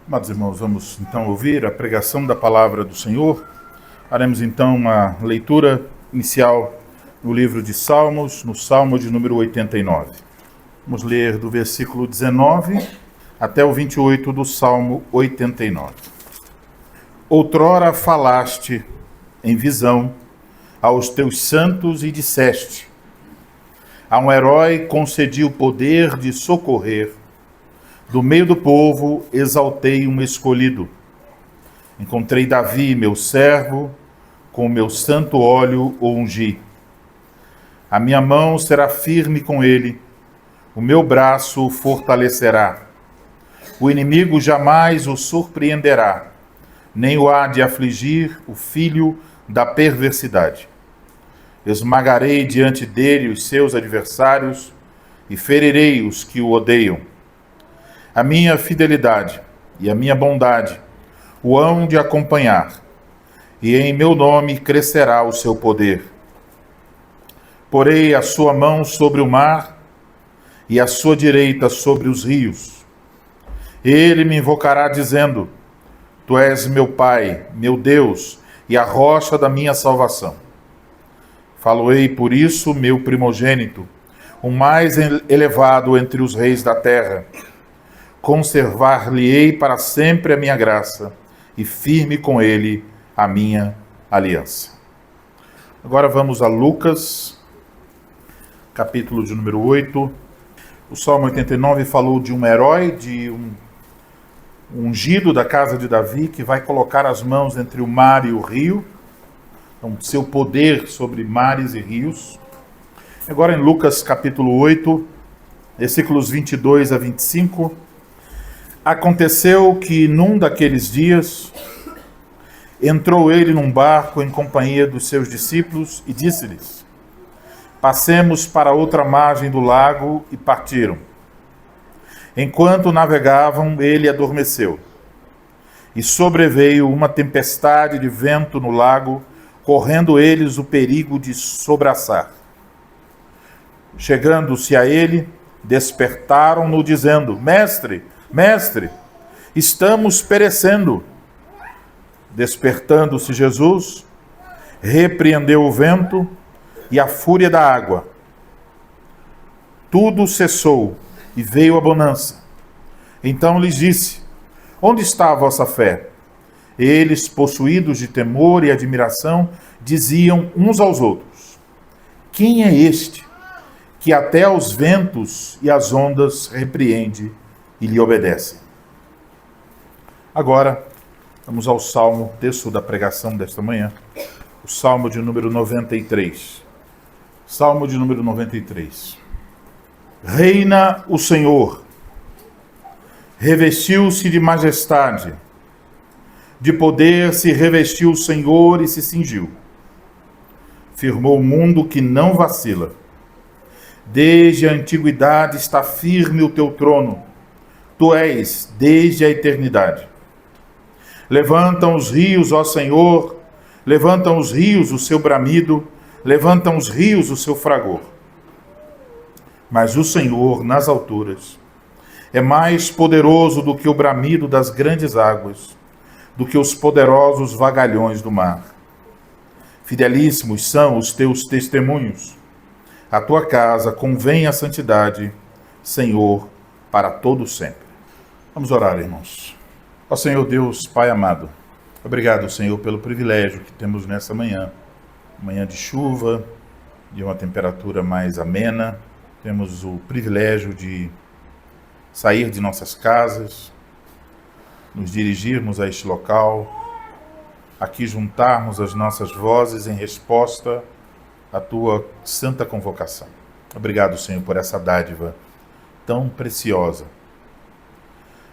Amados irmãos, vamos então ouvir a pregação da palavra do Senhor. Faremos então uma leitura inicial no livro de Salmos, no Salmo de número 89. Vamos ler do versículo 19 até o 28 do Salmo 89. Outrora falaste em visão aos teus santos e disseste: a um herói concedi o poder de socorrer. Do meio do povo exaltei um escolhido. Encontrei Davi, meu servo, com o meu santo óleo o ungi. A minha mão será firme com ele, o meu braço o fortalecerá. O inimigo jamais o surpreenderá, nem o há de afligir o filho da perversidade. Esmagarei diante dele os seus adversários e ferirei os que o odeiam. A minha fidelidade e a minha bondade o hão de acompanhar, e em meu nome crescerá o seu poder. Porei a sua mão sobre o mar e a sua direita sobre os rios. Ele me invocará dizendo: Tu és meu Pai, meu Deus, e a rocha da minha salvação. Faloei por isso meu primogênito, o mais elevado entre os reis da terra. Conservar-lhe-ei para sempre a minha graça, e firme com ele a minha aliança. Agora vamos a Lucas, capítulo de número 8. O Salmo 89 falou de um herói, de um ungido da casa de Davi, que vai colocar as mãos entre o mar e o rio, então, seu poder sobre mares e rios. Agora em Lucas, capítulo 8, versículos 22 a 25, aconteceu que num daqueles dias entrou ele num barco em companhia dos seus discípulos e disse-lhes: Passemos para outra margem do lago, e partiram. Enquanto navegavam, ele adormeceu. E sobreveio uma tempestade de vento no lago, correndo eles o perigo de sobraçar. Chegando-se a ele, despertaram-no dizendo: Mestre, Mestre, estamos perecendo. Despertando-se Jesus, repreendeu o vento e a fúria da água. Tudo cessou e veio a bonança. Então lhes disse: Onde está a vossa fé? Eles, possuídos de temor e admiração, diziam uns aos outros: Quem é este que até aos ventos e às ondas repreende e lhe obedecem? Agora, vamos ao Salmo, texto da pregação desta manhã, o Salmo de número 93. Salmo de número 93. Reina o Senhor, revestiu-se de majestade, de poder se revestiu o Senhor e se cingiu. Firmou o mundo que não vacila. Desde a antiguidade está firme o teu trono. Tu és desde a eternidade. Levantam os rios, ó Senhor, levantam os rios o seu bramido, levantam os rios o seu fragor. Mas o Senhor, nas alturas, é mais poderoso do que o bramido das grandes águas, do que os poderosos vagalhões do mar. Fidelíssimos são os teus testemunhos. A tua casa convém a santidade, Senhor, para todo sempre. Vamos orar, irmãos. Ó Senhor Deus, Pai amado, obrigado, Senhor, pelo privilégio que temos nessa manhã. Manhã de chuva, de uma temperatura mais amena. Temos o privilégio de sair de nossas casas, nos dirigirmos a este local, aqui juntarmos as nossas vozes em resposta à tua santa convocação. Obrigado, Senhor, por essa dádiva tão preciosa.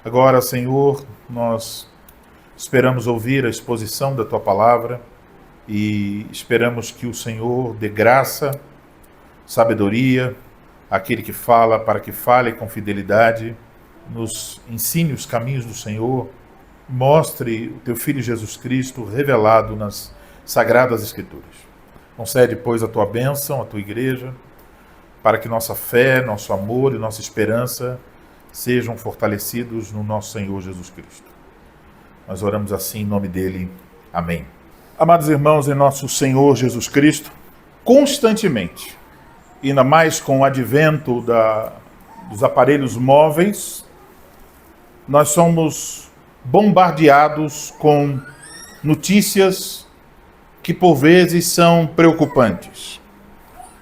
Agora, Senhor, nós esperamos ouvir a exposição da tua palavra e esperamos que o Senhor dê graça, sabedoria àquele que fala, para que fale com fidelidade, nos ensine os caminhos do Senhor, mostre o teu Filho Jesus Cristo revelado nas Sagradas Escrituras. Concede, pois, a tua bênção, a tua igreja, para que nossa fé, nosso amor e nossa esperança sejam fortalecidos no nosso Senhor Jesus Cristo. Nós oramos assim em nome dele. Amém. Amados irmãos, em nosso Senhor Jesus Cristo, constantemente, ainda mais com o advento dos aparelhos móveis, nós somos bombardeados com notícias que por vezes são preocupantes.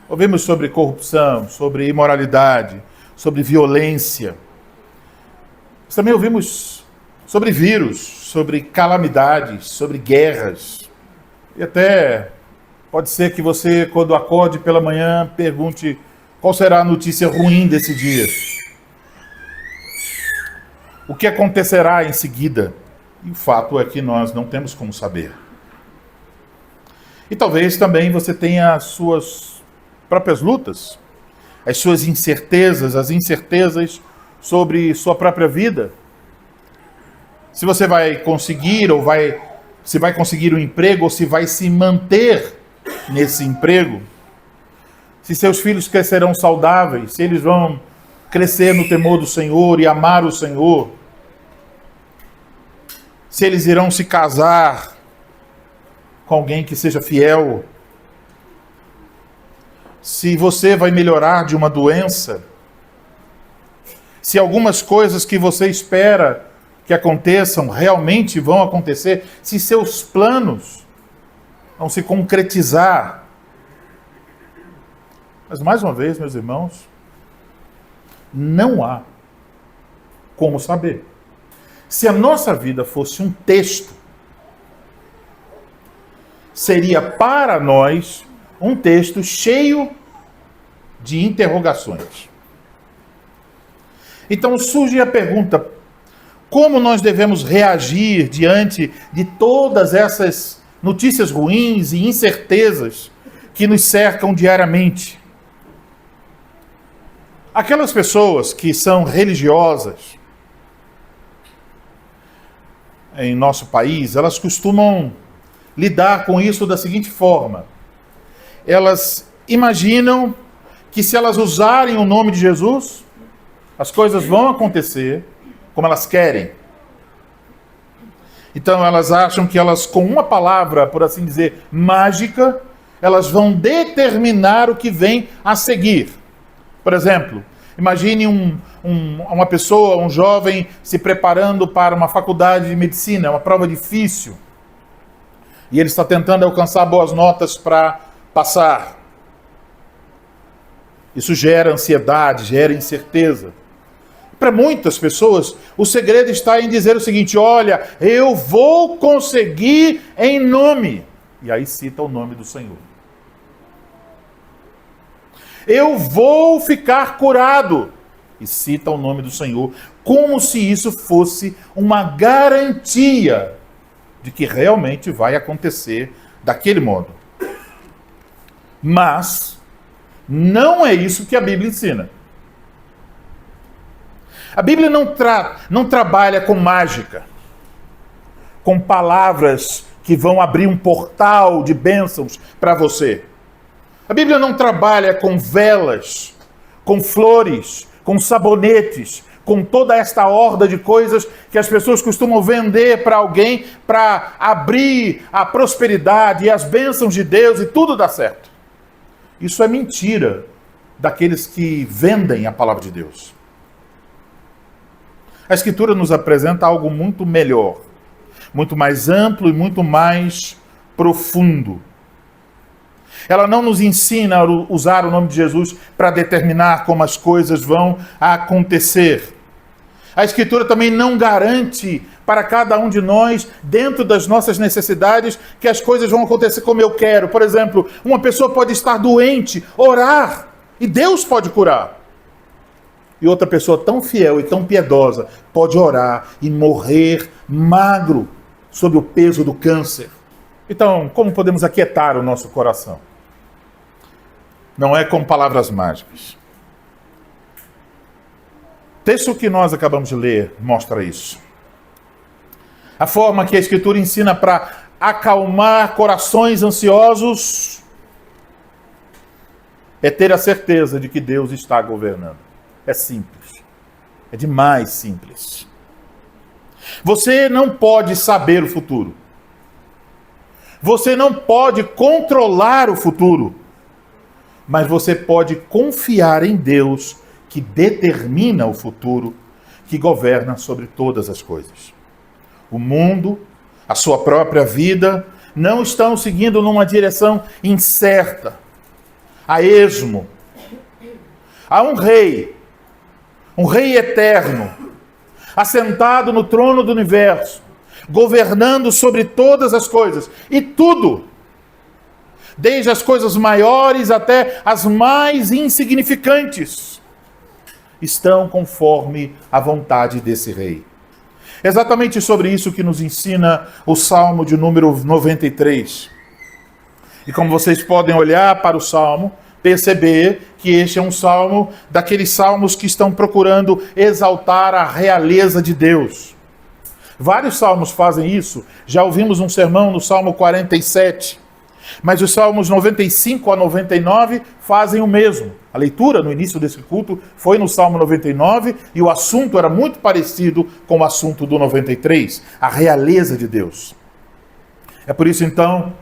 Ouvimos sobre corrupção, sobre imoralidade, sobre violência. Mas também ouvimos sobre vírus, sobre calamidades, sobre guerras. E até pode ser que você, quando acorde pela manhã, pergunte qual será a notícia ruim desse dia. O que acontecerá em seguida? E o fato é que nós não temos como saber. E talvez também você tenha as suas próprias lutas, as suas incertezas, as incertezas sobre sua própria vida. Se você vai conseguir se vai conseguir um emprego ou se vai se manter nesse emprego. Se seus filhos crescerão saudáveis, se eles vão crescer no temor do Senhor e amar o Senhor. Se eles irão se casar com alguém que seja fiel. Se você vai melhorar de uma doença. Se algumas coisas que você espera que aconteçam realmente vão acontecer. Se seus planos vão se concretizar. Mas mais uma vez, meus irmãos, não há como saber. Se a nossa vida fosse um texto, seria para nós um texto cheio de interrogações. Então surge a pergunta: como nós devemos reagir diante de todas essas notícias ruins e incertezas que nos cercam diariamente? Aquelas pessoas que são religiosas em nosso país, elas costumam lidar com isso da seguinte forma: elas imaginam que se elas usarem o nome de Jesus, as coisas vão acontecer como elas querem. Então elas acham que elas, com uma palavra, por assim dizer, mágica, elas vão determinar o que vem a seguir. Por exemplo, imagine uma pessoa, um jovem, se preparando para uma faculdade de medicina, uma prova difícil, e ele está tentando alcançar boas notas para passar. Isso gera ansiedade, gera incerteza. Para muitas pessoas, o segredo está em dizer o seguinte: olha, eu vou conseguir em nome. E aí cita o nome do Senhor. Eu vou ficar curado. E cita o nome do Senhor, como se isso fosse uma garantia de que realmente vai acontecer daquele modo. Mas não é isso que a Bíblia ensina. A Bíblia não trabalha com mágica, com palavras que vão abrir um portal de bênçãos para você. A Bíblia não trabalha com velas, com flores, com sabonetes, com toda esta horda de coisas que as pessoas costumam vender para alguém para abrir a prosperidade e as bênçãos de Deus e tudo dá certo. Isso é mentira daqueles que vendem a palavra de Deus. A Escritura nos apresenta algo muito melhor, muito mais amplo e muito mais profundo. Ela não nos ensina a usar o nome de Jesus para determinar como as coisas vão acontecer. A Escritura também não garante para cada um de nós, dentro das nossas necessidades, que as coisas vão acontecer como eu quero. Por exemplo, uma pessoa pode estar doente, orar, e Deus pode curar. E outra pessoa tão fiel e tão piedosa pode orar e morrer magro sob o peso do câncer. Então, como podemos aquietar o nosso coração? Não é com palavras mágicas. O texto que nós acabamos de ler mostra isso. A forma que a Escritura ensina para acalmar corações ansiosos é ter a certeza de que Deus está governando. É simples. É demais simples. Você não pode saber o futuro. Você não pode controlar o futuro. Mas você pode confiar em Deus, que determina o futuro, que governa sobre todas as coisas. O mundo, a sua própria vida, não estão seguindo numa direção incerta, a esmo. Há um rei eterno, assentado no trono do universo, governando sobre todas as coisas, e tudo, desde as coisas maiores até as mais insignificantes, estão conforme a vontade desse rei. Exatamente sobre isso que nos ensina o Salmo de número 93. E como vocês podem olhar para o Salmo, perceber que este é um salmo daqueles salmos que estão procurando exaltar a realeza de Deus. Vários salmos fazem isso. Já ouvimos um sermão no Salmo 47. Mas os salmos 95 a 99 fazem o mesmo. A leitura no início desse culto foi no Salmo 99 e o assunto era muito parecido com o assunto do 93, a realeza de Deus. É por isso então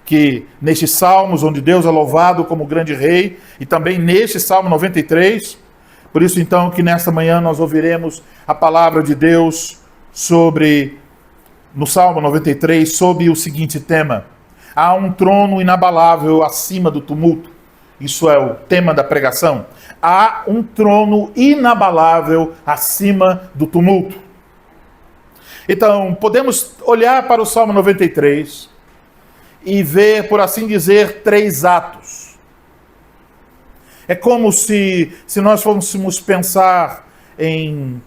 que nestes salmos onde Deus é louvado como grande rei e também neste Salmo 93, por isso então que nesta manhã nós ouviremos a palavra de Deus no Salmo 93 sobre o seguinte tema: há um trono inabalável acima do tumulto. Isso é o tema da pregação. Há um trono inabalável acima do tumulto. Então, podemos olhar para o Salmo 93 e ver, por assim dizer, 3 atos. É como se nós fôssemos pensar em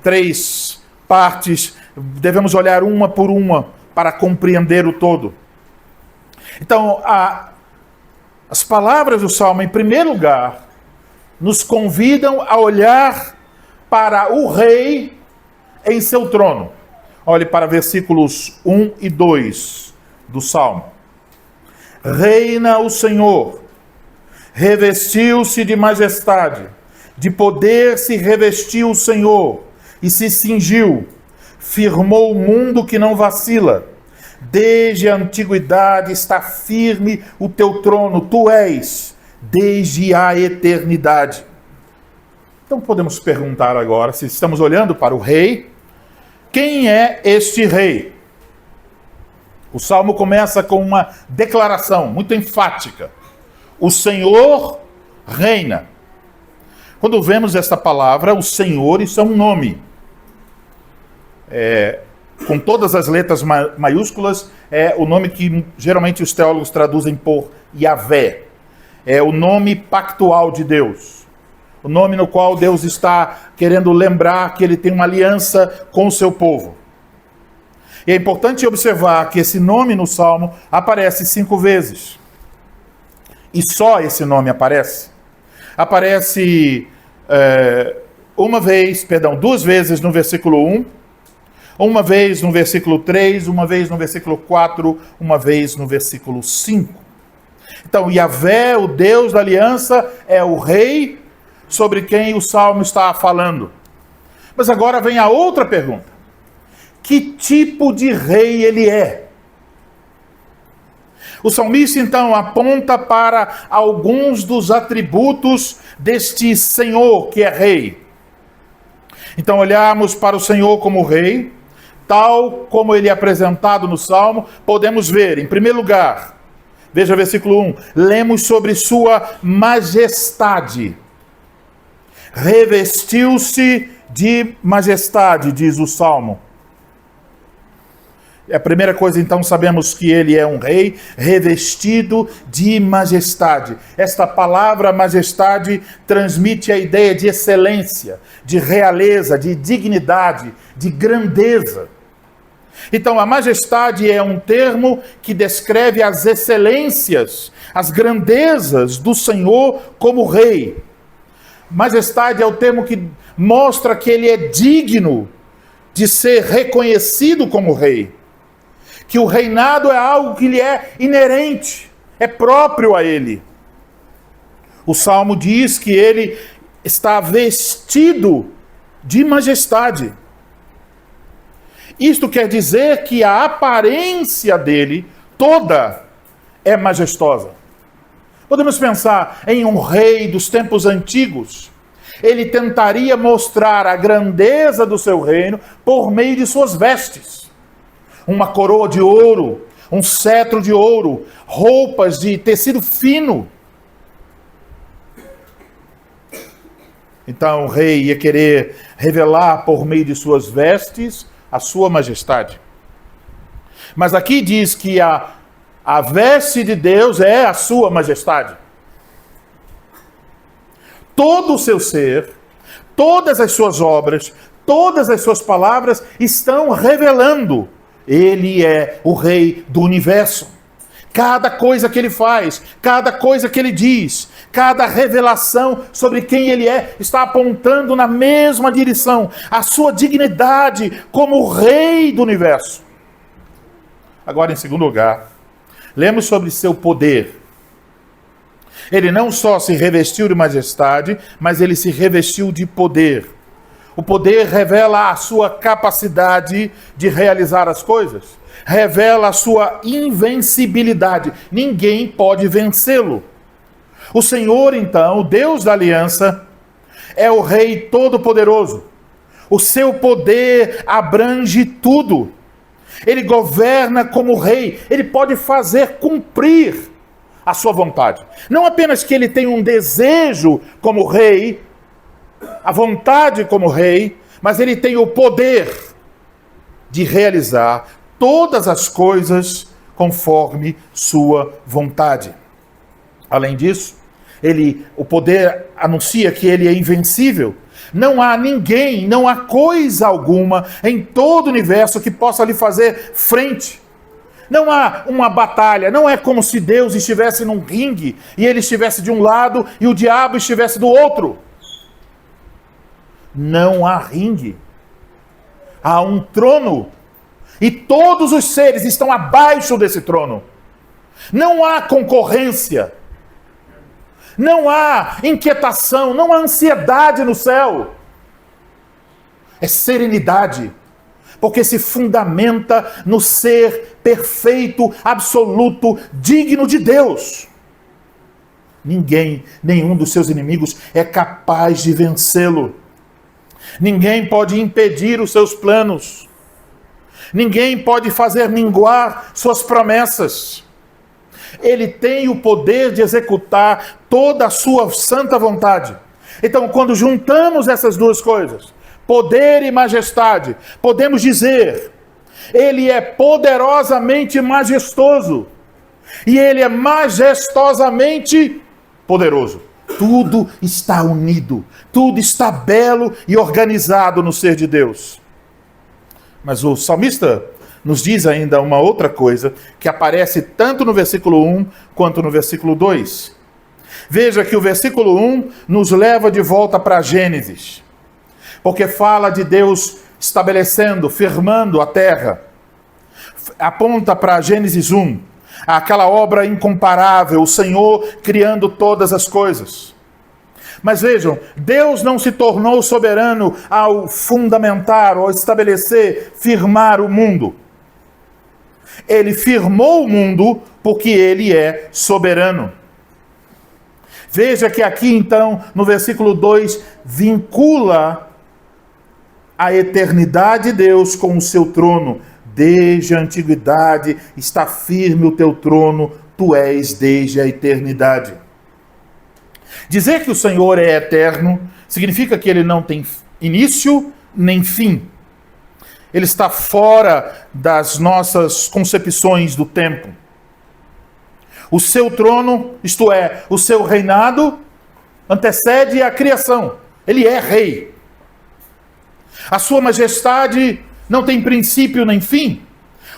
3 partes, devemos olhar uma por uma para compreender o todo. Então, as palavras do Salmo, em primeiro lugar, nos convidam a olhar para o rei em seu trono. Olhe para versículos 1 e 2 do Salmo. Reina o Senhor, revestiu-se de majestade, de poder se revestiu o Senhor, e se cingiu, firmou o mundo que não vacila. Desde a antiguidade está firme o teu trono, tu és, desde a eternidade. Então podemos perguntar agora, se estamos olhando para o rei, quem é este rei? O Salmo começa com uma declaração muito enfática. O Senhor reina. Quando vemos esta palavra, o Senhor, isso é um nome. Com todas as letras maiúsculas, é o nome que geralmente os teólogos traduzem por Yahvé. É o nome pactual de Deus. O nome no qual Deus está querendo lembrar que ele tem uma aliança com o seu povo. E é importante observar que esse nome no Salmo aparece 5 vezes. E só esse nome aparece. Aparece 2 vezes no versículo 1, uma vez no versículo 3, uma vez no versículo 4, uma vez no versículo 5. Então, Yahvé, o Deus da aliança, é o rei sobre quem o Salmo está falando. Mas agora vem a outra pergunta. Que tipo de rei ele é? O salmista, então, aponta para alguns dos atributos deste Senhor que é rei. Então, olharmos para o Senhor como rei, tal como ele é apresentado no Salmo, podemos ver, em primeiro lugar, veja versículo 1, lemos sobre sua majestade. Revestiu-se de majestade, diz o Salmo. A primeira coisa, então, sabemos que ele é um rei revestido de majestade. Esta palavra majestade transmite a ideia de excelência, de realeza, de dignidade, de grandeza. Então, a majestade é um termo que descreve as excelências, as grandezas do Senhor como rei. Majestade é o termo que mostra que ele é digno de ser reconhecido como rei. Que o reinado é algo que lhe é inerente, é próprio a ele. O Salmo diz que ele está vestido de majestade. Isto quer dizer que a aparência dele toda é majestosa. Podemos pensar em um rei dos tempos antigos. Ele tentaria mostrar a grandeza do seu reino por meio de suas vestes. Uma coroa de ouro, um cetro de ouro, roupas de tecido fino. Então o rei ia querer revelar por meio de suas vestes a sua majestade. Mas aqui diz que a veste de Deus é a sua majestade. Todo o seu ser, todas as suas obras, todas as suas palavras estão revelando. Ele é o rei do universo. Cada coisa que ele faz, cada coisa que ele diz, cada revelação sobre quem ele é, está apontando na mesma direção, a sua dignidade como rei do universo. Agora, em segundo lugar, lemos sobre seu poder. Ele não só se revestiu de majestade, mas ele se revestiu de poder. O poder revela a sua capacidade de realizar as coisas. Revela a sua invencibilidade. Ninguém pode vencê-lo. O Senhor, então, o Deus da aliança, é o Rei Todo-Poderoso. O seu poder abrange tudo. Ele governa como rei. Ele pode fazer cumprir a sua vontade. Não apenas que ele tem um desejo como rei, a vontade como rei, mas ele tem o poder de realizar todas as coisas conforme sua vontade. Além disso, o poder anuncia que ele é invencível. Não há ninguém, não há coisa alguma em todo o universo que possa lhe fazer frente. Não há uma batalha, não é como se Deus estivesse num ringue e ele estivesse de um lado e o diabo estivesse do outro. Não há ringue. Há um trono e todos os seres estão abaixo desse trono. Não há concorrência. Não há inquietação, não há ansiedade no céu. É serenidade, porque se fundamenta no ser perfeito, absoluto, digno de Deus. Ninguém, nenhum dos seus inimigos é capaz de vencê-lo. Ninguém pode impedir os seus planos. Ninguém pode fazer minguar suas promessas. Ele tem o poder de executar toda a sua santa vontade. Então, quando juntamos essas duas coisas, poder e majestade, podemos dizer, ele é poderosamente majestoso e ele é majestosamente poderoso. Tudo está unido, tudo está belo e organizado no ser de Deus. Mas o salmista nos diz ainda uma outra coisa que aparece tanto no versículo 1 quanto no versículo 2. Veja que o versículo 1 nos leva de volta para Gênesis, porque fala de Deus estabelecendo, firmando a terra. Aponta para Gênesis 1, aquela obra incomparável, o Senhor criando todas as coisas. Mas vejam, Deus não se tornou soberano ao fundamentar, ao estabelecer, firmar o mundo. Ele firmou o mundo porque ele é soberano. Veja que aqui então, no versículo 2, vincula a eternidade de Deus com o seu trono. Desde a antiguidade está firme o teu trono, tu és desde a eternidade. Dizer que o Senhor é eterno significa que ele não tem início nem fim. Ele está fora das nossas concepções do tempo. O seu trono, isto é, o seu reinado, antecede a criação. Ele é rei. A sua majestade não tem princípio nem fim.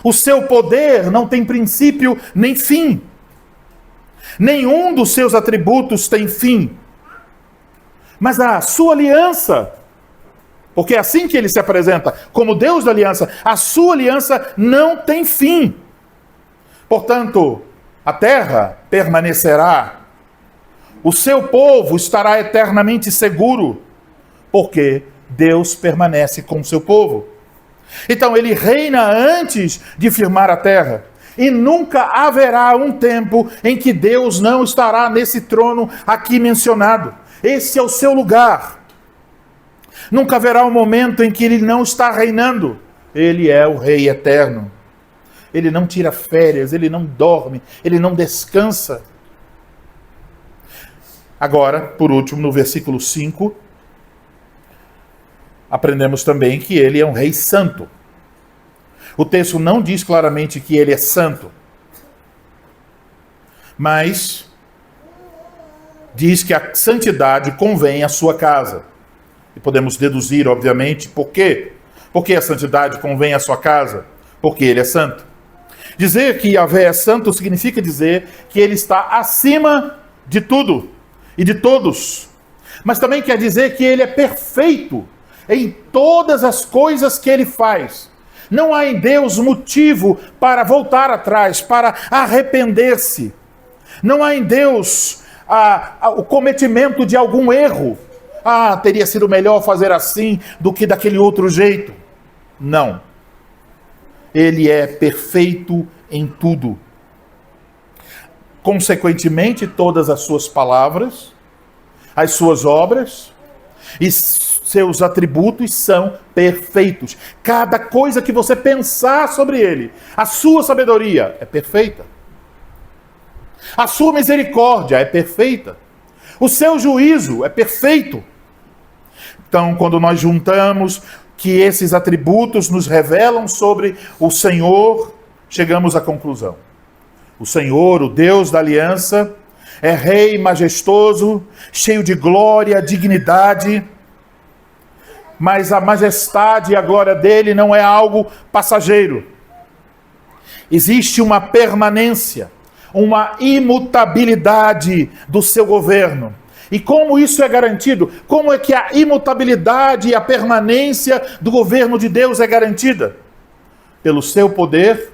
O seu poder não tem princípio nem fim. Nenhum dos seus atributos tem fim. Mas a sua aliança, porque é assim que ele se apresenta, como Deus da aliança, a sua aliança não tem fim. Portanto, a terra permanecerá, o seu povo estará eternamente seguro, porque Deus permanece com o seu povo. Então ele reina antes de firmar a terra. E nunca haverá um tempo em que Deus não estará nesse trono aqui mencionado. Esse é o seu lugar. Nunca haverá um momento em que ele não está reinando. Ele é o Rei eterno. Ele não tira férias, ele não dorme, ele não descansa. Agora, por último, no versículo 5, aprendemos também que ele é um Rei santo. O texto não diz claramente que ele é santo, mas diz que a santidade convém à sua casa. E podemos deduzir, obviamente, por quê? Porque a santidade convém à sua casa? Porque ele é santo. Dizer que Yahvé é santo significa dizer que ele está acima de tudo e de todos. Mas também quer dizer que ele é perfeito em todas as coisas que ele faz. Não há em Deus motivo para voltar atrás, para arrepender-se. Não há em Deus o cometimento de algum erro. Teria sido melhor fazer assim do que daquele outro jeito. Não. Ele é perfeito em tudo. Consequentemente, todas as suas palavras, as suas obras e seus atributos são perfeitos. Cada coisa que você pensar sobre ele, a sua sabedoria é perfeita. A sua misericórdia é perfeita. O seu juízo é perfeito. Então, quando nós juntamos que esses atributos nos revelam sobre o Senhor, chegamos à conclusão. O Senhor, o Deus da aliança, é Rei majestoso, cheio de glória, dignidade, mas a majestade e a glória dele não é algo passageiro. Existe uma permanência, uma imutabilidade do seu governo. E como isso é garantido? Como é que a imutabilidade e a permanência do governo de Deus é garantida? Pelo seu poder,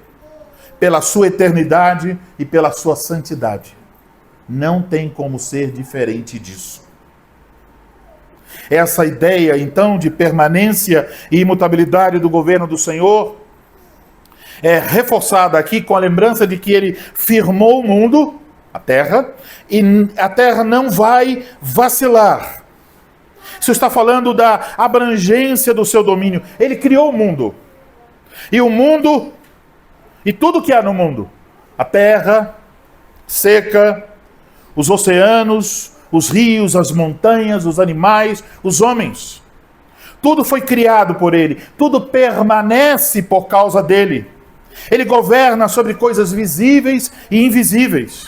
pela sua eternidade e pela sua santidade. Não tem como ser diferente disso. Essa ideia, então, de permanência e imutabilidade do governo do Senhor é reforçada aqui com a lembrança de que ele firmou o mundo, a terra, e a terra não vai vacilar. Isso está falando da abrangência do seu domínio. Ele criou o mundo. E o mundo, e tudo que há no mundo, a terra seca, os oceanos, os rios, as montanhas, os animais, os homens. Tudo foi criado por ele. Tudo permanece por causa dele. Ele governa sobre coisas visíveis e invisíveis.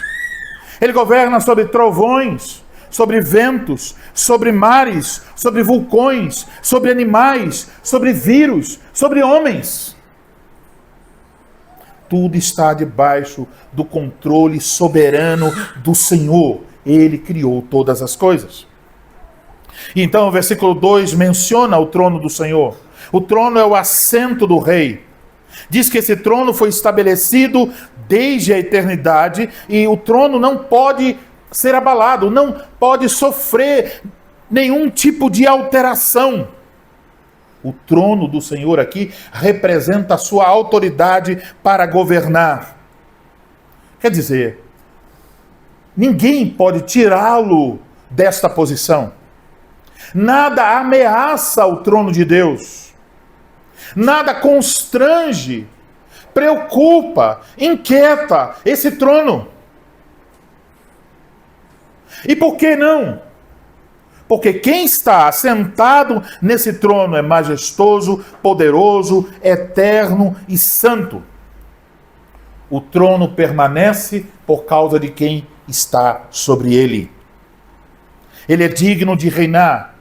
Ele governa sobre trovões, sobre ventos, sobre mares, sobre vulcões, sobre animais, sobre vírus, sobre homens. Tudo está debaixo do controle soberano do Senhor. Ele criou todas as coisas. E então o versículo 2 menciona o trono do Senhor. O trono é o assento do rei. Diz que esse trono foi estabelecido desde a eternidade e o trono não pode ser abalado, não pode sofrer nenhum tipo de alteração. O trono do Senhor aqui representa a sua autoridade para governar. Quer dizer, ninguém pode tirá-lo desta posição. Nada ameaça o trono de Deus. Nada constrange, preocupa, inquieta esse trono. E por que não? Porque quem está assentado nesse trono é majestoso, poderoso, eterno e santo. O trono permanece por causa de quem está sobre ele. Ele é digno de reinar.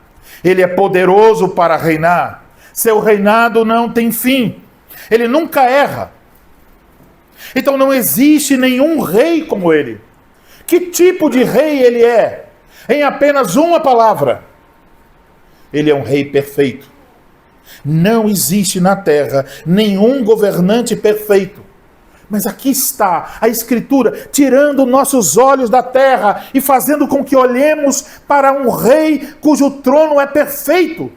Ele é poderoso para reinar. Seu reinado não tem fim. Ele nunca erra. Então não existe nenhum rei como ele. Que tipo de rei ele é? Em apenas uma palavra. Ele é um rei perfeito. Não existe na terra nenhum governante perfeito. Mas aqui está a Escritura, tirando nossos olhos da terra e fazendo com que olhemos para um rei cujo trono é perfeito.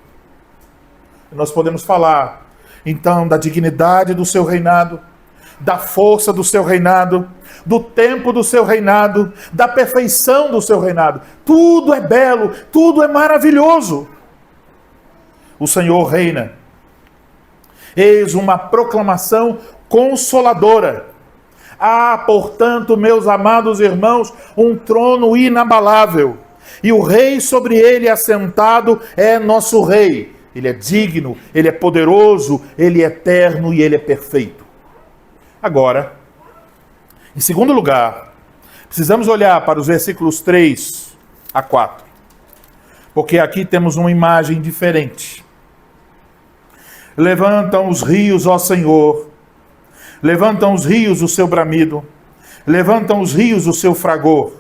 Nós podemos falar então da dignidade do seu reinado, da força do seu reinado, do tempo do seu reinado, da perfeição do seu reinado. Tudo é belo, tudo é maravilhoso. O Senhor reina. Eis uma proclamação consoladora. Há, portanto, meus amados irmãos, um trono inabalável, e o rei sobre ele assentado é nosso rei. Ele é digno, ele é poderoso, ele é eterno e ele é perfeito. Agora, em segundo lugar, precisamos olhar para os versículos 3 a 4, porque aqui temos uma imagem diferente. Levantam os rios, ó Senhor, levantam os rios o seu bramido, levantam os rios o seu fragor.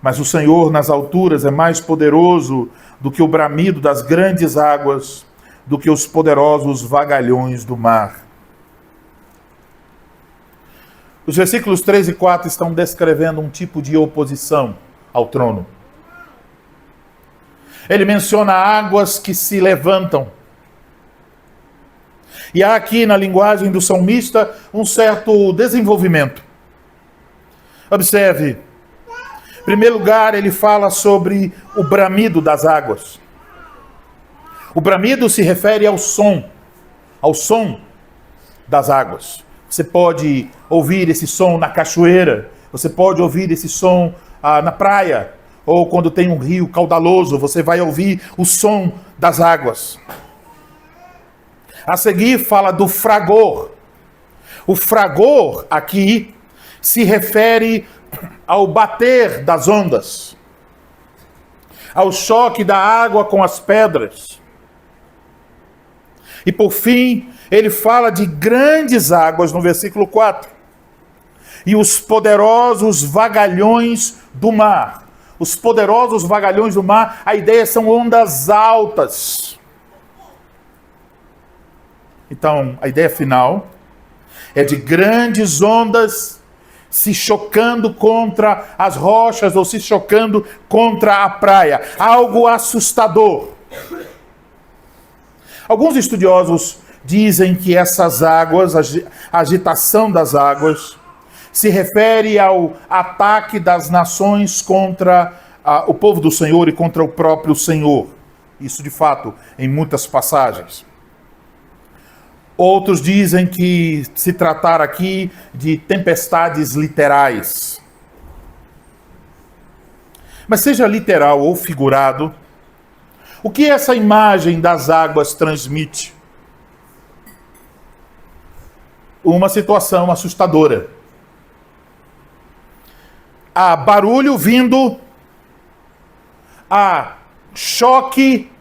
Mas o Senhor nas alturas é mais poderoso do que o bramido das grandes águas, do que os poderosos vagalhões do mar. Os versículos 3 e 4 estão descrevendo um tipo de oposição ao trono. Ele menciona águas que se levantam. E há aqui na linguagem do salmista um certo desenvolvimento. Observe. Em primeiro lugar, ele fala sobre o bramido das águas. O bramido se refere ao som das águas. Você pode ouvir esse som na cachoeira, você pode ouvir esse som na praia, ou quando tem um rio caudaloso, você vai ouvir o som das águas. A seguir fala do fragor. O fragor aqui se refere ao bater das ondas, ao choque da água com as pedras. E por fim, ele fala de grandes águas no versículo 4. E os poderosos vagalhões do mar. Os poderosos vagalhões do mar, a ideia são ondas altas. Então, a ideia final é de grandes ondas se chocando contra as rochas ou se chocando contra a praia. Algo assustador. Alguns estudiosos dizem que essas águas, a agitação das águas, se refere ao ataque das nações contra o povo do Senhor e contra o próprio Senhor. Isso, de fato, em muitas passagens. Outros dizem que se tratar aqui de tempestades literais. Mas seja literal ou figurado, o que essa imagem das águas transmite? Uma situação assustadora. Há barulho vindo, há choque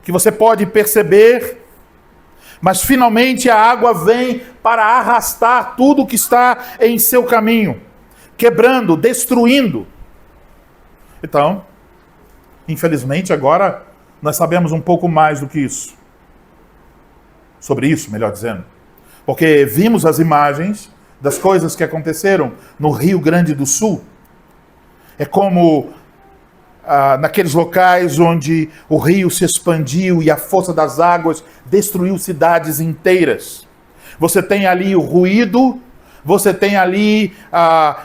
que você pode perceber, mas finalmente a água vem para arrastar tudo que está em seu caminho, quebrando, destruindo. Então, infelizmente agora nós sabemos um pouco mais do que isso. Sobre isso, melhor dizendo. Porque vimos as imagens das coisas que aconteceram no Rio Grande do Sul. É como naqueles locais onde o rio se expandiu e a força das águas destruiu cidades inteiras. Você tem ali o ruído, você tem ali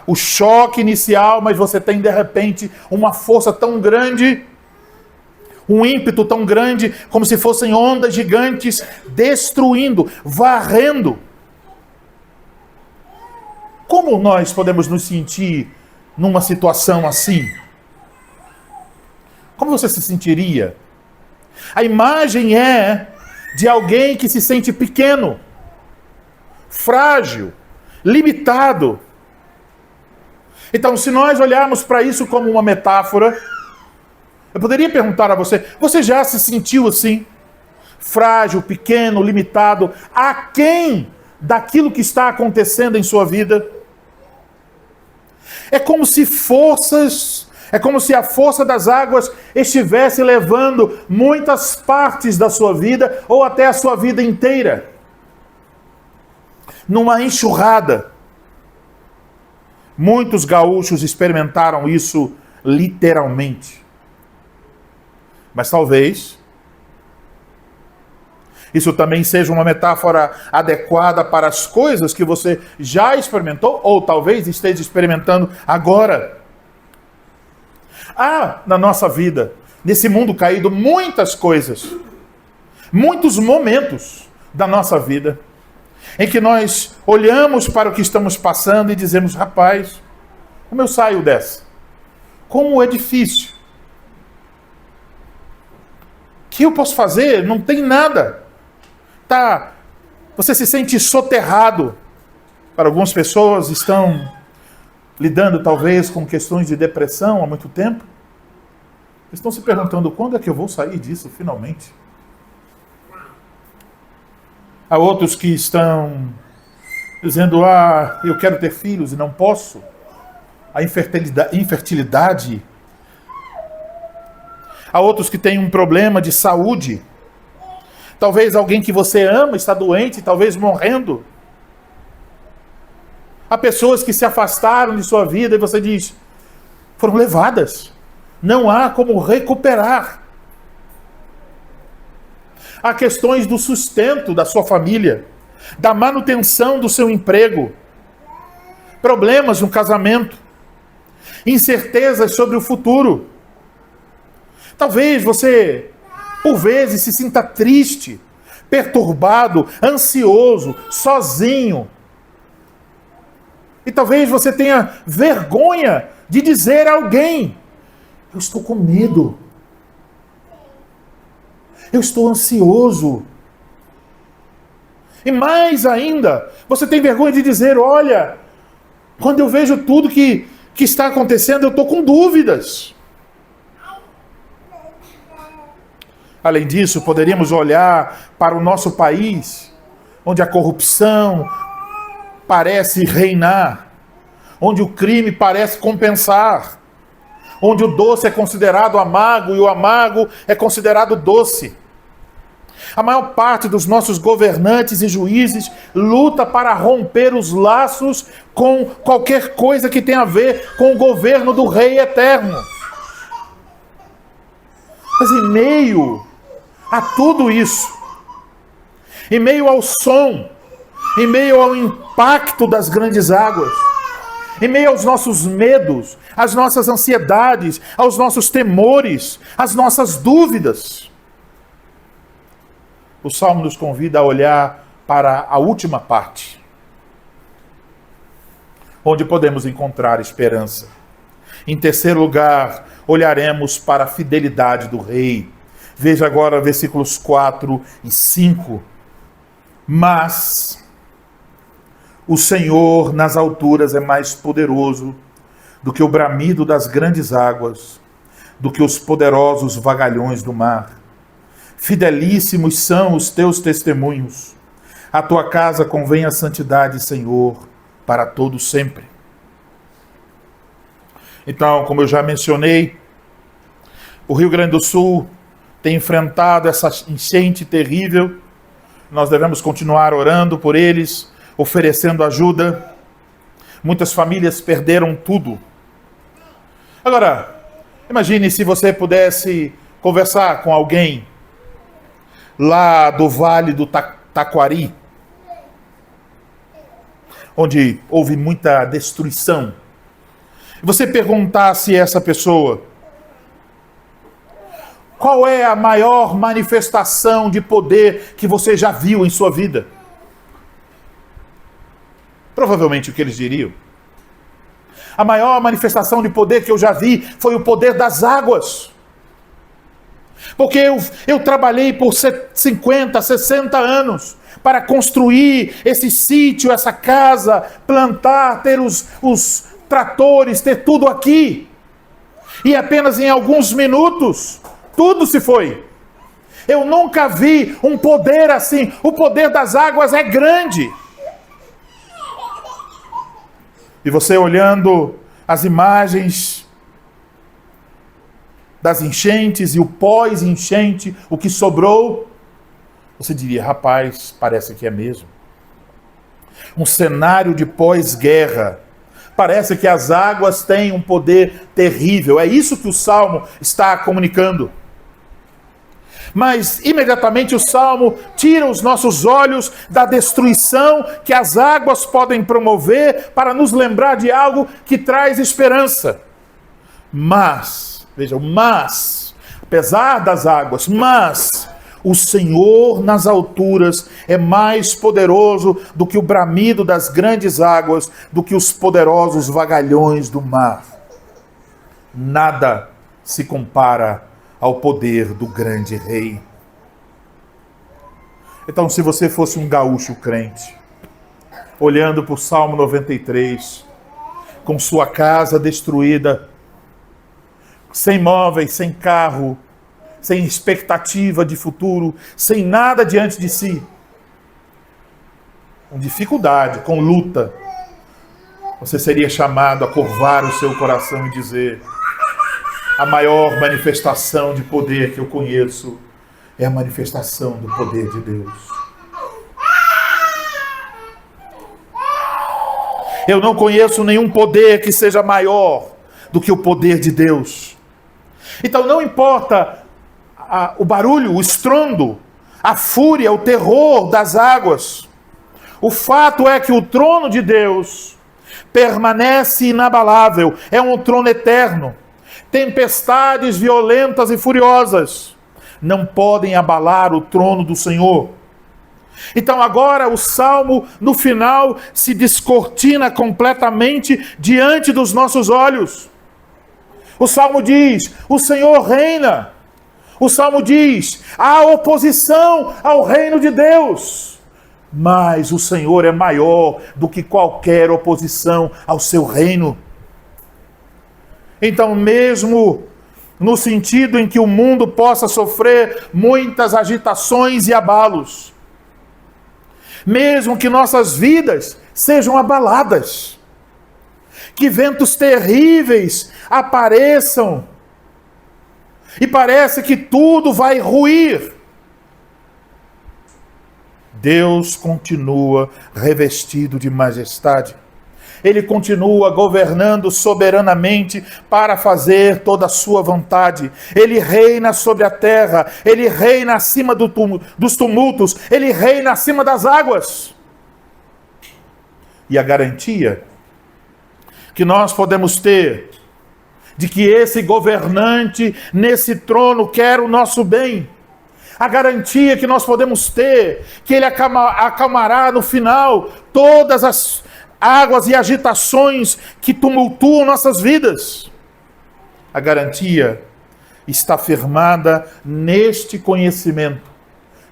o choque inicial, mas você tem de repente uma força tão grande, um ímpeto tão grande, como se fossem ondas gigantes destruindo, varrendo. Como nós podemos nos sentir numa situação assim? Como você se sentiria? A imagem é de alguém que se sente pequeno, frágil, limitado. Então, se nós olharmos para isso como uma metáfora, eu poderia perguntar a você, você já se sentiu assim? Frágil, pequeno, limitado, aquém daquilo que está acontecendo em sua vida? É como se a força das águas estivesse levando muitas partes da sua vida, ou até a sua vida inteira, numa enxurrada. Muitos gaúchos experimentaram isso literalmente. Mas talvez isso também seja uma metáfora adequada para as coisas que você já experimentou ou talvez esteja experimentando agora. Há na nossa vida, nesse mundo caído, muitas coisas, muitos momentos da nossa vida em que nós olhamos para o que estamos passando e dizemos: rapaz, como eu saio dessa? Como é difícil. O que eu posso fazer? Não tem nada. Você se sente soterrado. Para algumas pessoas estão lidando talvez com questões de depressão há muito tempo. Estão se perguntando: quando é que eu vou sair disso finalmente? Há outros que estão dizendo: eu quero ter filhos e não posso. A infertilidade. Há outros que têm um problema de saúde. Talvez alguém que você ama está doente, talvez morrendo. Há pessoas que se afastaram de sua vida e você diz: foram levadas. Não há como recuperar. Há questões do sustento da sua família, da manutenção do seu emprego, problemas no casamento, incertezas sobre o futuro. Talvez você, por vezes, se sinta triste, perturbado, ansioso, sozinho. E talvez você tenha vergonha de dizer a alguém: eu estou com medo. Eu estou ansioso. E mais ainda, você tem vergonha de dizer: olha, quando eu vejo tudo que está acontecendo, eu estou com dúvidas. Além disso, poderíamos olhar para o nosso país, onde a corrupção parece reinar, onde o crime parece compensar, onde o doce é considerado amargo e o amargo é considerado doce. A maior parte dos nossos governantes e juízes luta para romper os laços com qualquer coisa que tenha a ver com o governo do Rei Eterno. Mas em meio a tudo isso, em meio ao som, em meio ao impacto das grandes águas, em meio aos nossos medos, às nossas ansiedades, aos nossos temores, às nossas dúvidas, o Salmo nos convida a olhar para a última parte, onde podemos encontrar esperança. Em terceiro lugar, olharemos para a fidelidade do Rei. Veja agora versículos 4 e 5. Mas o Senhor nas alturas é mais poderoso do que o bramido das grandes águas, do que os poderosos vagalhões do mar. Fidelíssimos são os teus testemunhos. A tua casa convém a santidade, Senhor, para todo sempre. Então, como eu já mencionei, o Rio Grande do Sul tem enfrentado essa enchente terrível. Nós devemos continuar orando por eles, oferecendo ajuda. Muitas famílias perderam tudo. Agora, imagine se você pudesse conversar com alguém lá do Vale do Taquari, onde houve muita destruição. E você perguntasse a essa pessoa: qual é a maior manifestação de poder que você já viu em sua vida? Provavelmente o que eles diriam: a maior manifestação de poder que eu já vi foi o poder das águas. Porque eu trabalhei por 50, 60 anos para construir esse sítio, essa casa, plantar, ter os tratores, ter tudo aqui. E apenas em alguns minutos, tudo se foi. Eu nunca vi um poder assim. O poder das águas é grande. E você olhando as imagens das enchentes e o pós-enchente, o que sobrou, você diria: rapaz, parece que é mesmo. Um cenário de pós-guerra. Parece que as águas têm um poder terrível. É isso que o Salmo está comunicando. Mas imediatamente o Salmo tira os nossos olhos da destruição que as águas podem promover para nos lembrar de algo que traz esperança. Mas, vejam, apesar das águas, o Senhor nas alturas é mais poderoso do que o bramido das grandes águas, do que os poderosos vagalhões do mar. Nada se compara ao poder do grande rei. Então, se você fosse um gaúcho crente, olhando para o Salmo 93, com sua casa destruída, sem móveis, sem carro, sem expectativa de futuro, sem nada diante de si, com dificuldade, com luta, você seria chamado a curvar o seu coração e dizer: a maior manifestação de poder que eu conheço é a manifestação do poder de Deus. Eu não conheço nenhum poder que seja maior do que o poder de Deus. Então não importa o barulho, o estrondo, a fúria, o terror das águas. O fato é que o trono de Deus permanece inabalável, é um trono eterno. Tempestades violentas e furiosas não podem abalar o trono do Senhor. Então agora o Salmo, no final, se descortina completamente diante dos nossos olhos. O Salmo diz: o Senhor reina. O Salmo diz: há oposição ao reino de Deus. Mas o Senhor é maior do que qualquer oposição ao seu reino. Então, mesmo no sentido em que o mundo possa sofrer muitas agitações e abalos, mesmo que nossas vidas sejam abaladas, que ventos terríveis apareçam e parece que tudo vai ruir, Deus continua revestido de majestade. Ele continua governando soberanamente para fazer toda a sua vontade. Ele reina sobre a terra, ele reina acima dos tumultos, ele reina acima das águas. E a garantia que nós podemos ter de que esse governante nesse trono quer o nosso bem, a garantia que nós podemos ter que ele acalmará no final todas as águas e agitações que tumultuam nossas vidas. A garantia está firmada neste conhecimento: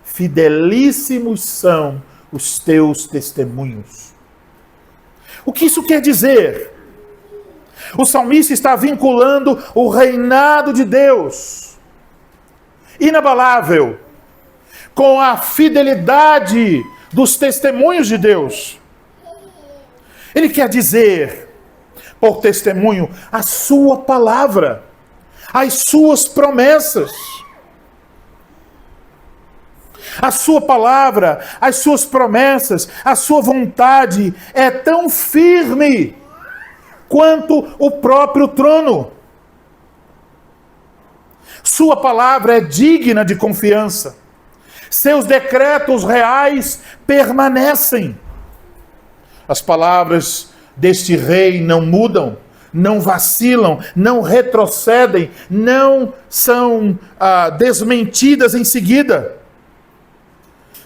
fidelíssimos são os teus testemunhos. O que isso quer dizer? O salmista está vinculando o reinado de Deus, inabalável, com a fidelidade dos testemunhos de Deus. Ele quer dizer, por testemunho, a sua palavra, as suas promessas. A sua palavra, as suas promessas, a sua vontade é tão firme quanto o próprio trono. Sua palavra é digna de confiança. Seus decretos reais permanecem. As palavras deste rei não mudam, não vacilam, não retrocedem, não são desmentidas em seguida.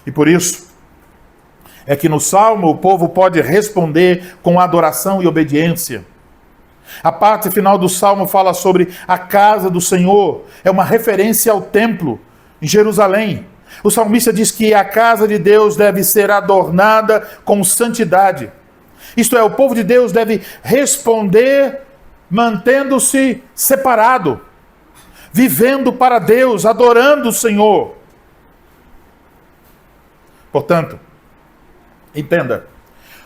E por isso é que no Salmo o povo pode responder com adoração e obediência. A parte final do Salmo fala sobre a casa do Senhor, é uma referência ao templo em Jerusalém. O salmista diz que a casa de Deus deve ser adornada com santidade. Isto é, o povo de Deus deve responder mantendo-se separado, vivendo para Deus, adorando o Senhor. Portanto, entenda,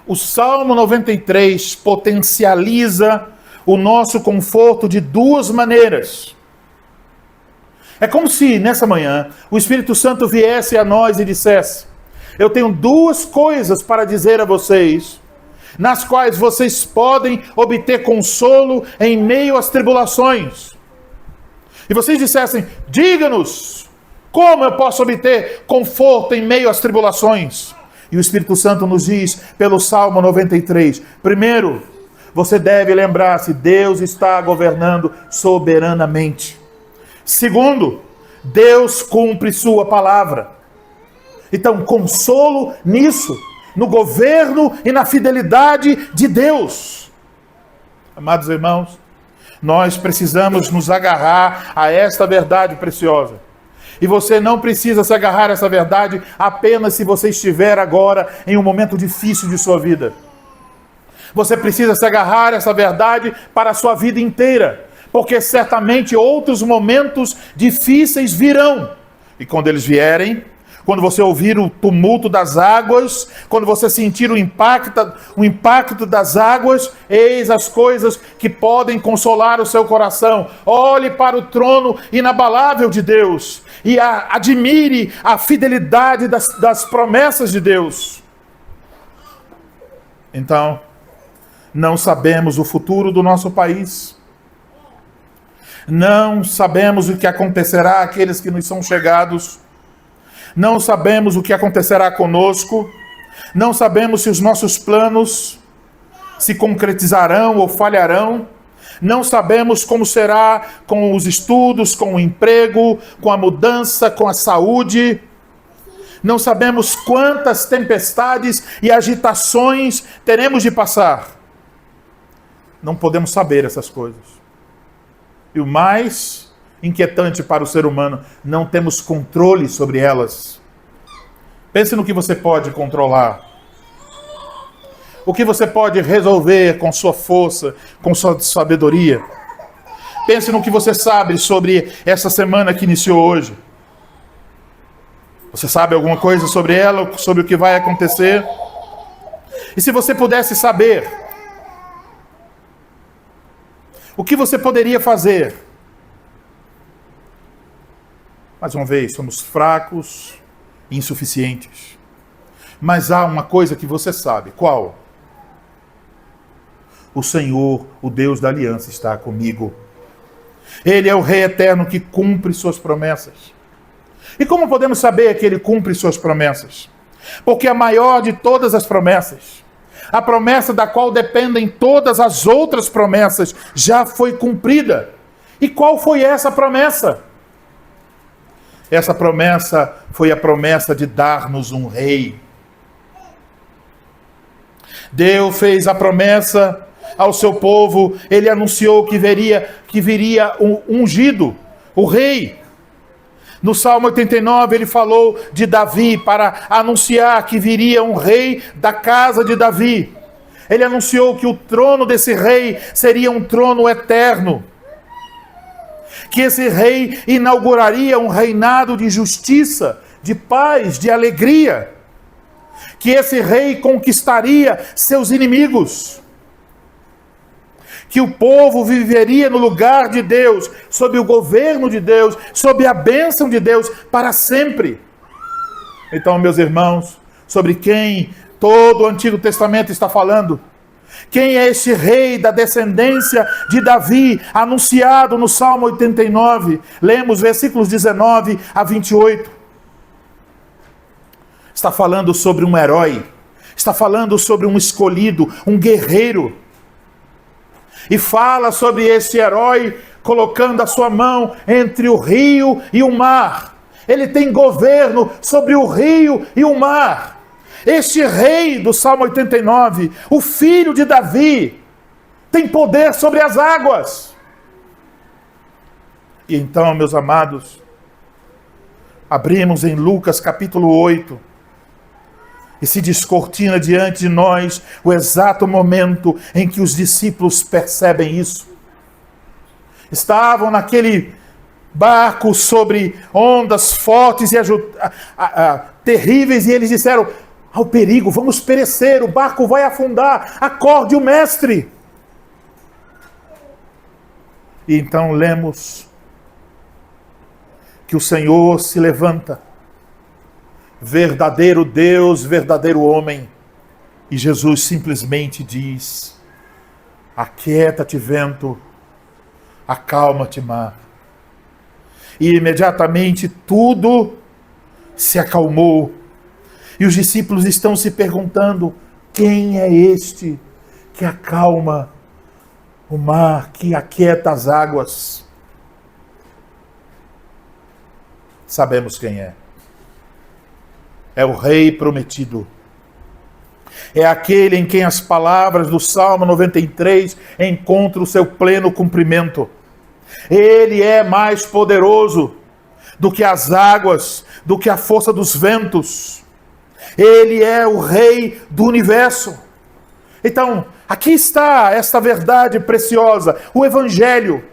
o Salmo 93 potencializa o nosso conforto de duas maneiras. É como se, nessa manhã, o Espírito Santo viesse a nós e dissesse: eu tenho duas coisas para dizer a vocês, nas quais vocês podem obter consolo em meio às tribulações. E vocês dissessem: diga-nos. Como eu posso obter conforto em meio às tribulações? E o Espírito Santo nos diz, pelo Salmo 93, primeiro, você deve lembrar-se, Deus está governando soberanamente. Segundo, Deus cumpre sua palavra. Então, consolo nisso, no governo e na fidelidade de Deus. Amados irmãos, nós precisamos nos agarrar a esta verdade preciosa. E você não precisa se agarrar a essa verdade apenas se você estiver agora em um momento difícil de sua vida. Você precisa se agarrar a essa verdade para a sua vida inteira, porque certamente outros momentos difíceis virão. E quando eles vierem, quando você ouvir o tumulto das águas, quando você sentir o impacto das águas, eis as coisas que podem consolar o seu coração. Olhe para o trono inabalável de Deus e admire a fidelidade das promessas de Deus. Então, não sabemos o futuro do nosso país. Não sabemos o que acontecerá àqueles que nos são chegados. Não sabemos o que acontecerá conosco. Não sabemos se os nossos planos se concretizarão ou falharão. Não sabemos como será com os estudos, com o emprego, com a mudança, com a saúde. Não sabemos quantas tempestades e agitações teremos de passar. Não podemos saber essas coisas. E o mais inquietante para o ser humano, não temos controle sobre elas. Pense no que você pode controlar. O que você pode resolver com sua força, com sua sabedoria. Pense no que você sabe sobre essa semana que iniciou hoje. Você sabe alguma coisa sobre ela, sobre o que vai acontecer? E se você pudesse saber, o que você poderia fazer? Mais uma vez, somos fracos e insuficientes. Mas há uma coisa que você sabe. Qual? O Senhor, o Deus da aliança, está comigo. Ele é o Rei eterno que cumpre suas promessas. E como podemos saber que Ele cumpre suas promessas? Porque a maior de todas as promessas, a promessa da qual dependem todas as outras promessas, já foi cumprida. E qual foi essa promessa? Essa promessa foi a promessa de dar-nos um rei. Deus fez a promessa ao seu povo, Ele anunciou que viria um ungido, o rei. No Salmo 89 ele falou de Davi para anunciar que viria um rei da casa de Davi. Ele anunciou que o trono desse rei seria um trono eterno. Que esse rei inauguraria um reinado de justiça, de paz, de alegria. Que esse rei conquistaria seus inimigos. Que o povo viveria no lugar de Deus, sob o governo de Deus, sob a bênção de Deus, para sempre. Então, meus irmãos, sobre quem todo o Antigo Testamento está falando? Quem é esse rei da descendência de Davi, anunciado no Salmo 89? Lemos versículos 19 a 28. Está falando sobre um herói, está falando sobre um escolhido, um guerreiro. E fala sobre esse herói colocando a sua mão entre o rio e o mar. Ele tem governo sobre o rio e o mar. Este rei do Salmo 89, o filho de Davi, tem poder sobre as águas. E então, meus amados, abrimos em Lucas capítulo 8, e se descortina diante de nós o exato momento em que os discípulos percebem isso. Estavam naquele barco sobre ondas fortes e terríveis, e eles disseram: ao perigo, vamos perecer, o barco vai afundar, acorde o mestre. E então lemos que o Senhor se levanta, verdadeiro Deus, verdadeiro homem, e Jesus simplesmente diz: aquieta-te, vento, acalma-te, mar. E imediatamente tudo se acalmou. E os discípulos estão se perguntando: quem é este que acalma o mar, que aquieta as águas? Sabemos quem é. É o Rei prometido. É aquele em quem as palavras do Salmo 93 encontram o seu pleno cumprimento. Ele é mais poderoso do que as águas, do que a força dos ventos. Ele é o Rei do universo. Então, aqui está esta verdade preciosa, o Evangelho.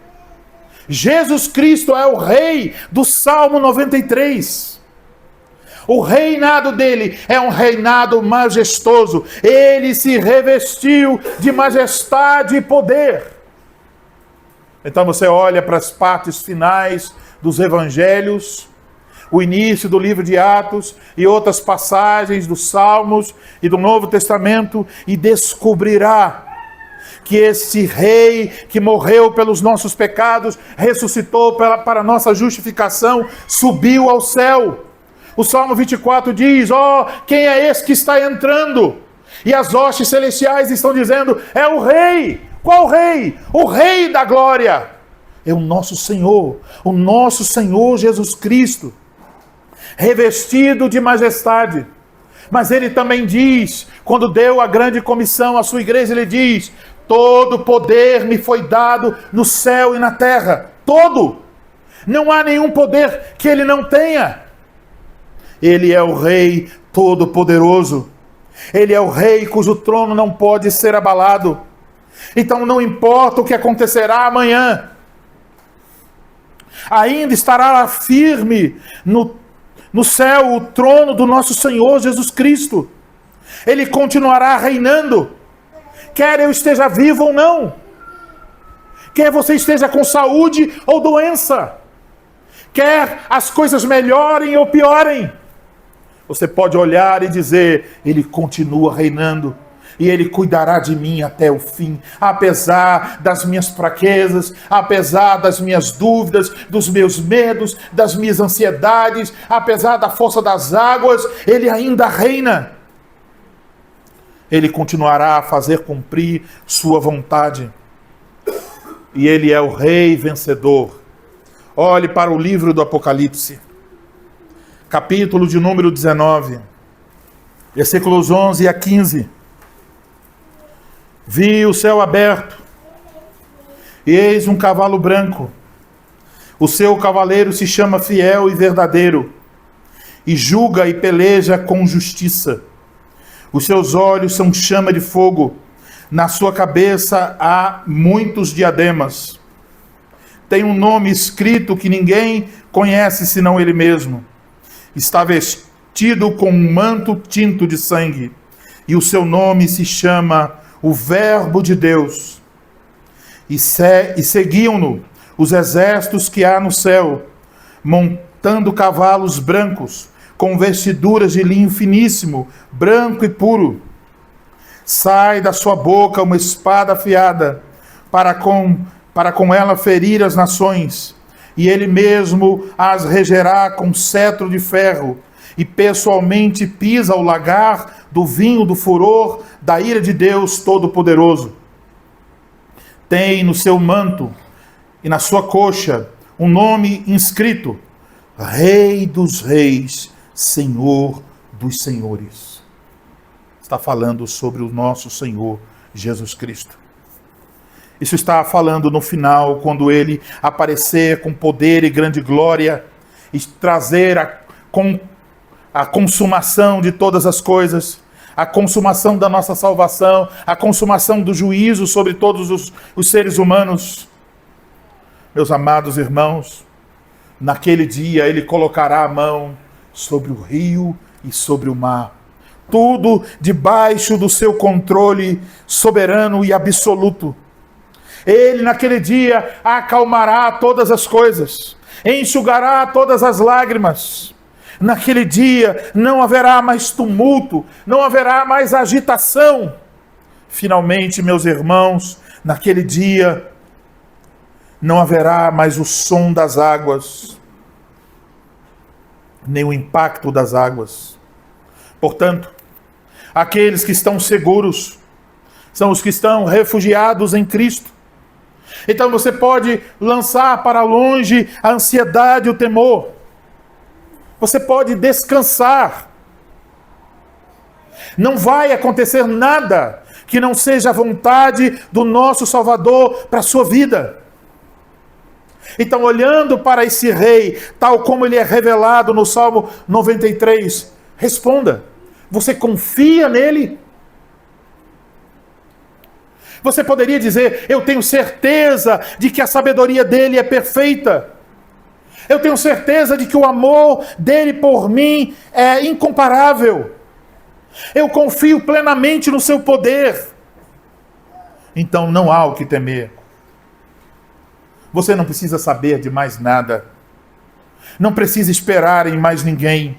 Jesus Cristo é o Rei do Salmo 93. O reinado dele é um reinado majestoso. Ele se revestiu de majestade e poder. Então você olha para as partes finais dos evangelhos, o início do livro de Atos e outras passagens dos Salmos e do Novo Testamento e descobrirá que esse Rei que morreu pelos nossos pecados, ressuscitou para a nossa justificação, subiu ao céu. O Salmo 24 diz: quem é esse que está entrando? E as hostes celestiais estão dizendo: é o Rei. Qual Rei? O Rei da glória. É o nosso Senhor Jesus Cristo, revestido de majestade. Mas ele também diz, quando deu a grande comissão à sua igreja, ele diz: todo poder me foi dado no céu e na terra. Todo. Não há nenhum poder que ele não tenha. Ele é o Rei Todo-Poderoso. Ele é o Rei cujo trono não pode ser abalado. Então não importa o que acontecerá amanhã, ainda estará firme no céu o trono do nosso Senhor Jesus Cristo. Ele continuará reinando, quer eu esteja vivo ou não, quer você esteja com saúde ou doença, quer as coisas melhorem ou piorem. Você pode olhar e dizer: ele continua reinando e ele cuidará de mim até o fim, apesar das minhas fraquezas, apesar das minhas dúvidas, dos meus medos, das minhas ansiedades, apesar da força das águas, ele ainda reina. Ele continuará a fazer cumprir sua vontade. E ele é o Rei vencedor. Olhe para o livro do Apocalipse, capítulo de número 19, versículos 11 a 15. Vi o céu aberto, e eis um cavalo branco. O seu cavaleiro se chama Fiel e Verdadeiro, e julga e peleja com justiça. Os seus olhos são chama de fogo, na sua cabeça há muitos diademas. Tem um nome escrito que ninguém conhece senão ele mesmo. Está vestido com um manto tinto de sangue, e o seu nome se chama o Verbo de Deus. E seguiam-no os exércitos que há no céu, montando cavalos brancos, com vestiduras de linho finíssimo, branco e puro. Sai da sua boca uma espada afiada, para com ela ferir as nações, e ele mesmo as regerá com cetro de ferro, e pessoalmente pisa o lagar do vinho do furor da ira de Deus Todo-Poderoso. Tem no seu manto e na sua coxa um nome inscrito: Rei dos Reis, Senhor dos Senhores. Está falando sobre o nosso Senhor Jesus Cristo. Isso está falando no final, quando ele aparecer com poder e grande glória e trazer a consumação de todas as coisas, a consumação da nossa salvação, a consumação do juízo sobre todos os seres humanos. Meus amados irmãos, naquele dia ele colocará a mão sobre o rio e sobre o mar, tudo debaixo do seu controle soberano e absoluto. Ele naquele dia acalmará todas as coisas, enxugará todas as lágrimas. Naquele dia não haverá mais tumulto, não haverá mais agitação. Finalmente, meus irmãos, naquele dia não haverá mais o som das águas, nem o impacto das águas. Portanto, aqueles que estão seguros são os que estão refugiados em Cristo. Então você pode lançar para longe a ansiedade e o temor. Você pode descansar. Não vai acontecer nada que não seja a vontade do nosso Salvador para a sua vida. Então, olhando para esse rei, tal como ele é revelado no Salmo 93, responda: você confia nele? Você poderia dizer: eu tenho certeza de que a sabedoria dele é perfeita. Eu tenho certeza de que o amor dele por mim é incomparável. Eu confio plenamente no seu poder. Então não há o que temer. Você não precisa saber de mais nada. Não precisa esperar em mais ninguém.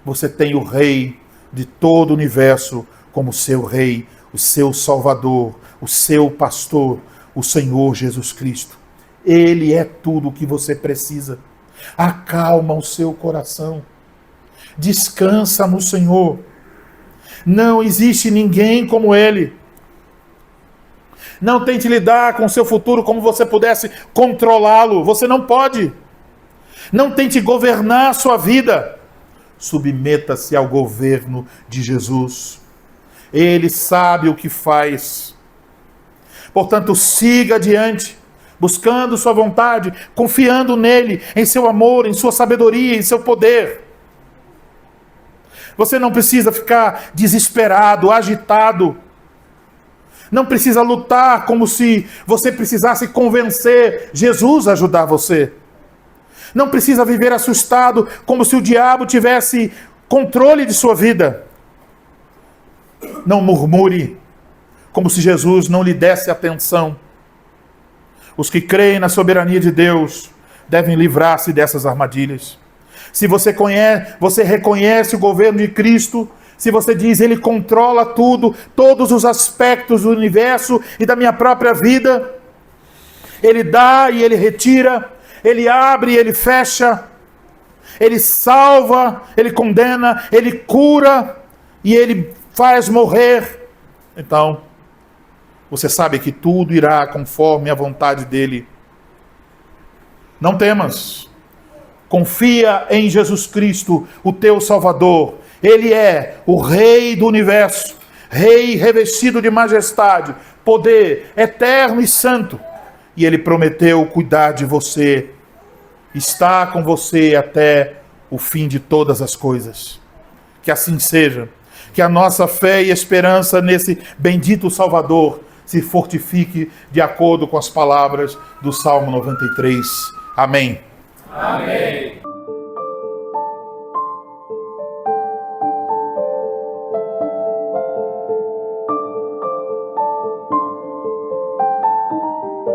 Você tem o Rei de todo o universo como seu Rei, o seu Salvador, o seu Pastor, o Senhor Jesus Cristo. Ele é tudo o que você precisa. Acalma o seu coração. Descansa no Senhor. Não existe ninguém como Ele. Não tente lidar com o seu futuro como você pudesse controlá-lo. Você não pode. Não tente governar a sua vida. Submeta-se ao governo de Jesus. Ele sabe o que faz. Portanto, siga adiante, buscando sua vontade, confiando nele, em seu amor, em sua sabedoria, em seu poder. Você não precisa ficar desesperado, agitado. Não precisa lutar como se você precisasse convencer Jesus a ajudar você. Não precisa viver assustado como se o diabo tivesse controle de sua vida. Não murmure como se Jesus não lhe desse atenção. Os que creem na soberania de Deus devem livrar-se dessas armadilhas. Se você reconhece o governo de Cristo, se você diz: Ele controla tudo, todos os aspectos do universo e da minha própria vida, Ele dá e Ele retira, Ele abre e Ele fecha, Ele salva, Ele condena, Ele cura e Ele faz morrer. Então, você sabe que tudo irá conforme a vontade dEle. Não temas. Confia em Jesus Cristo, o teu Salvador. Ele é o Rei do universo, Rei revestido de majestade, poder eterno e santo. E Ele prometeu cuidar de você, está com você até o fim de todas as coisas. Que assim seja, que a nossa fé e esperança nesse bendito Salvador se fortifique de acordo com as palavras do Salmo 93. Amém. Amém.